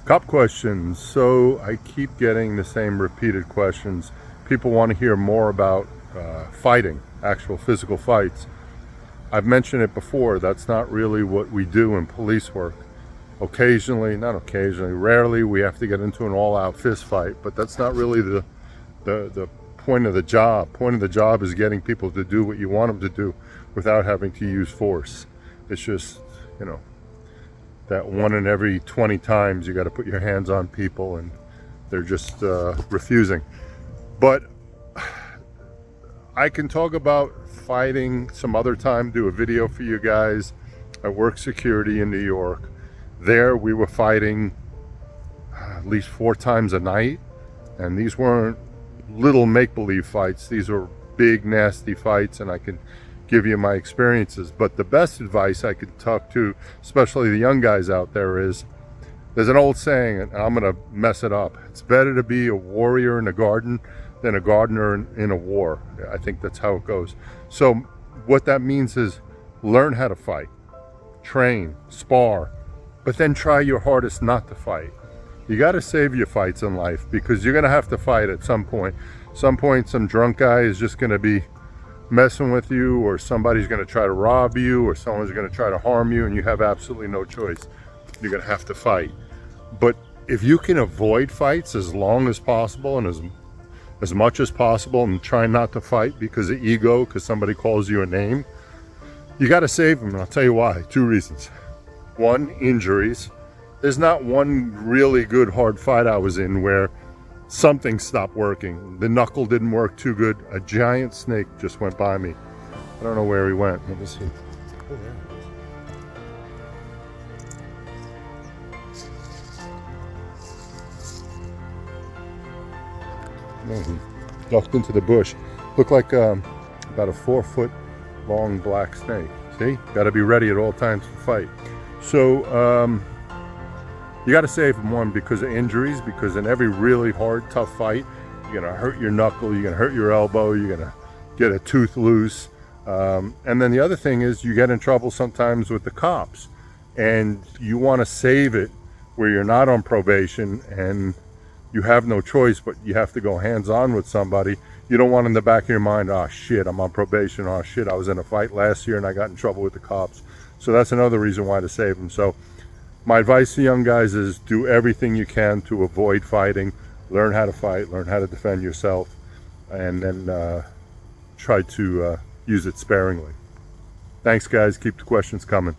Cop questions. So I keep getting the same repeated questions. People want to hear more about fighting, actual physical fights. I've mentioned it before, that's not really what we do in police work. Occasionally, not occasionally, rarely we have to get into an all-out fist fight, but that's not really the point of the job. Point of the job is getting people to do what you want them to do without having to use force. It's just, you know, that 1 in every 20 times you got to put your hands on people and they're just refusing. But I can talk about fighting some other time, do a video for you guys. I work security in New York. There we were fighting at least 4 times a night, and these weren't little make-believe fights. These were big, nasty fights, and I can give you my experiences. But the best advice I could talk to, especially the young guys out there, is there's an old saying, and I'm gonna mess it up. It's better to be a warrior in a garden than a gardener in a war. I think that's how it goes. So what that means is learn how to fight, train, spar, but then try your hardest not to fight. You got to save your fights in life, because you're gonna have to fight at some point. Some drunk guy is just gonna be messing with you, or somebody's going to try to rob you, or someone's going to try to harm you, and you have absolutely no choice. You're going to have to fight. But if you can avoid fights as long as possible and as much as possible, and try not to fight because of ego, because somebody calls you a name, you got to save them. And I'll tell you why. 2 reasons. 1, injuries. There's not one really good hard fight I was in where something stopped working. The knuckle didn't work too good. A giant snake just went by me. I don't know where he went. Let me see. Oh, there it is. No, he ducked into the bush. Looked like about a 4-foot long black snake. See? Got to be ready at all times to fight. So, you got to save them, 1, because of injuries, because in every really hard, tough fight, you're going to hurt your knuckle, you're going to hurt your elbow, you're going to get a tooth loose. And then the other thing is you get in trouble sometimes with the cops, and you want to save it where you're not on probation and you have no choice, but you have to go hands-on with somebody. You don't want in the back of your mind, oh shit, I'm on probation, oh shit, I was in a fight last year and I got in trouble with the cops. So that's another reason why to save them. So my advice to young guys is do everything you can to avoid fighting. Learn how to fight, learn how to defend yourself, and then try to use it sparingly. Thanks, guys. Keep the questions coming.